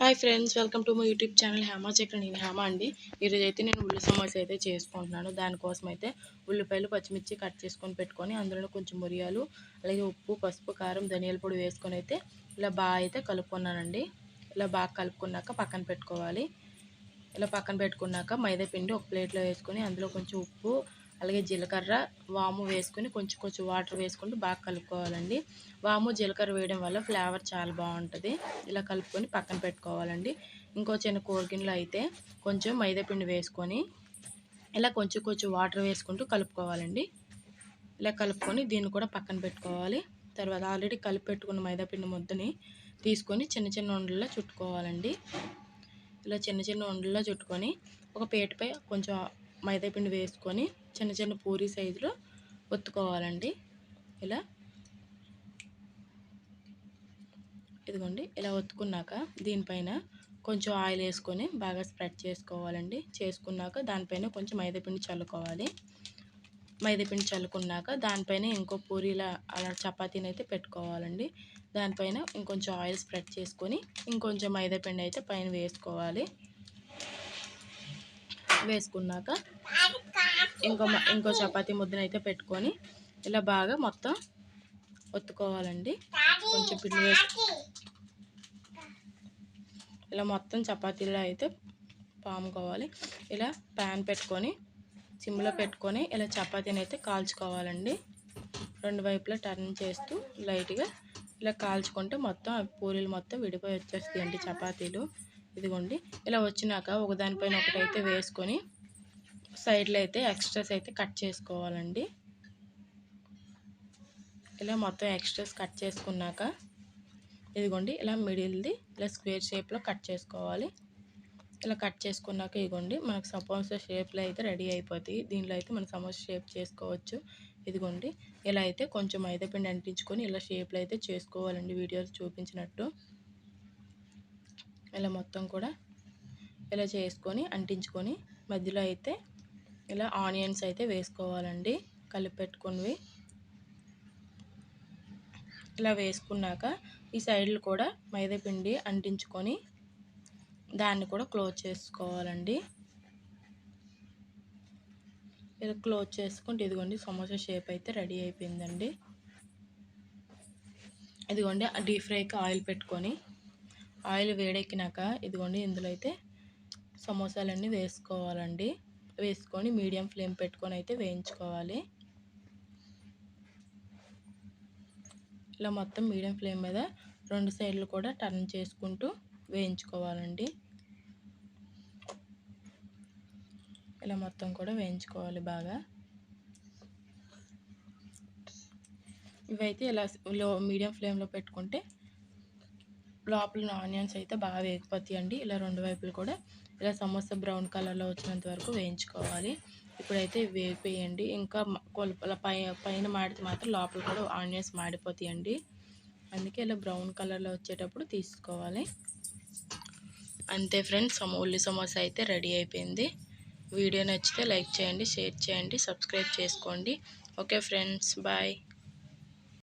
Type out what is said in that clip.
Hi friends, welcome to my YouTube channel Hema చక్ర. నేను హేమా అండి. ఈరోజు అయితే నేను ఉల్లి సమోసా అయితే చేసుకుంటున్నాను. దానికోసం అయితే ఉల్లిపాయలు, పచ్చిమిర్చి కట్ చేసుకొని పెట్టుకొని అందులో కొంచెం మిరియాలు, అలాగే ఉప్పు, పసుపు, కారం, ధనియాల పొడి వేసుకొని అయితే ఇలా బాగా అయితే కలుపుకున్నానండి. ఇలా బాగా కలుపుకున్నాక పక్కన పెట్టుకోవాలి. ఇలా పక్కన పెట్టుకున్నాక మైదా పిండి ఒక ప్లేట్లో వేసుకొని అందులో కొంచెం ఉప్పు, అలాగే జీలకర్ర, వాము వేసుకొని కొంచెం వాటర్ వేసుకుంటూ బాగా కలుపుకోవాలండి. వాము, జీలకర్ర వేయడం వల్ల ఫ్లేవర్ చాలా బాగుంటుంది. ఇలా కలుపుకొని పక్కన పెట్టుకోవాలండి. ఇంకో చిన్న కూరగిన్నెలో అయితే కొంచెం మైదా పిండి వేసుకొని ఇలా కొంచెం వాటర్ వేసుకుంటూ కలుపుకోవాలండి. ఇలా కలుపుకొని దీన్ని కూడా పక్కన పెట్టుకోవాలి. తర్వాత ఆల్రెడీ కలిపి పెట్టుకున్న మైదా పిండి ముద్దని తీసుకొని చిన్న చిన్న ఉండల్లో చుట్టుకోవాలండి. ఇలా చిన్న ఉండల్లో చుట్టుకొని ఒక పీటపై కొంచెం మైదా పిండి వేసుకొని చిన్న పూరీ సైజులో ఒత్తుకోవాలండి. ఇలా ఇదిగోండి, ఇలా ఒత్తుకున్నాక దీనిపైన కొంచెం ఆయిల్ వేసుకొని బాగా స్ప్రెడ్ చేసుకోవాలండి. చేసుకున్నాక దానిపైన కొంచెం మైదాపిండి చల్లుకోవాలి. మైదాపిండి చల్లుకున్నాక దానిపైన ఇంకో పూరీలా అలా చపాతీని అయితే పెట్టుకోవాలండి. దానిపైన ఇంకొంచెం ఆయిల్ స్ప్రెడ్ చేసుకొని ఇంకొంచెం మైదాపిండి అయితే పైన వేసుకోవాలి. వేసుకున్నాక ఇంకో చపాతీ ముద్దను అయితే పెట్టుకొని ఇలా బాగా మొత్తం ఒత్తుకోవాలండి. కొంచెం పిండి వేసి ఇలా మొత్తం చపాతీలో అయితే పాముకోవాలి. ఇలా ప్యాన్ పెట్టుకొని సిమ్లో పెట్టుకొని ఇలా చపాతీని అయితే కాల్చుకోవాలండి. రెండు వైపులా టర్న్ చేస్తూ లైట్గా ఇలా కాల్చుకుంటే మొత్తం పూరీలు మొత్తం విడిపోయి వచ్చేస్తాయండి చపాతీలు. ఇదిగోండి, ఇలా వచ్చినాక ఒకదానిపైన ఒకటైతే వేసుకొని సైడ్లో అయితే ఎక్స్ట్రాస్ అయితే కట్ చేసుకోవాలండి. ఇలా మొత్తం ఎక్స్ట్రాస్ కట్ చేసుకున్నాక ఇదిగోండి, ఇలా మిడిల్ది ఇలా స్క్వేర్ షేప్లో కట్ చేసుకోవాలి. ఇలా కట్ చేసుకున్నాక ఇదిగోండి, మనకు సమోసా షేప్లో అయితే రెడీ అయిపోతాయి. దీనిలో అయితే మనం సమోసా షేప్ చేసుకోవచ్చు. ఇదిగోండి, ఇలా అయితే కొంచెం మైదాపిండి అంటించుకొని ఇలా షేప్లో అయితే చేసుకోవాలండి, వీడియోలో చూపించినట్టు. ఇలా మొత్తం కూడా ఇలా చేసుకొని అంటించుకొని మధ్యలో అయితే ఇలా ఆనియన్స్ అయితే వేసుకోవాలండి, కలిపి పెట్టుకున్నవి. ఇలా వేసుకున్నాక ఈ సైడ్లు కూడా మైదాపిండి అంటించుకొని దాన్ని కూడా క్లోజ్ చేసుకోవాలండి. ఇలా క్లోజ్ చేసుకుంటే ఇదిగోండి, సమోసా షేప్ అయితే రెడీ అయిపోయిందండి. ఇదిగోండి, డీప్ ఫ్రైకి ఆయిల్ పెట్టుకొని ఆయిల్ వేడెక్కినాక ఇదిగోండి, ఇందులో అయితే సమోసాలన్నీ వేసుకోవాలండి. వేసుకొని మీడియం ఫ్లేమ్ పెట్టుకొని అయితే వేయించుకోవాలి. ఇలా మొత్తం మీడియం ఫ్లేమ్ మీద రెండు సైడ్లు కూడా టర్న్ చేసుకుంటూ వేయించుకోవాలండి. ఇలా మొత్తం కూడా వేయించుకోవాలి బాగా. ఇవైతే ఇలా మీడియం ఫ్లేమ్లో పెట్టుకుంటే లోపల ఆనియన్స్ అయితే బాగా వేగిపోతాయండి. ఇలా రెండు వైపులు కూడా ఇలా సమోసా బ్రౌన్ కలర్లో వచ్చినంత వరకు వేయించుకోవాలి. ఇప్పుడైతే వేగిపోయండి. ఇంకా కొలుపుల పైన మాడితే మాత్రం లోపల కూడా ఆనియన్స్ మాడిపోతాయండి. అందుకే ఇలా బ్రౌన్ కలర్లో వచ్చేటప్పుడు తీసుకోవాలి. అంతే ఫ్రెండ్స్, ఉల్లి సమోసా అయితే రెడీ అయిపోయింది. వీడియో నచ్చితే లైక్ చేయండి, షేర్ చేయండి, సబ్స్క్రైబ్ చేసుకోండి. Okay friends, bye.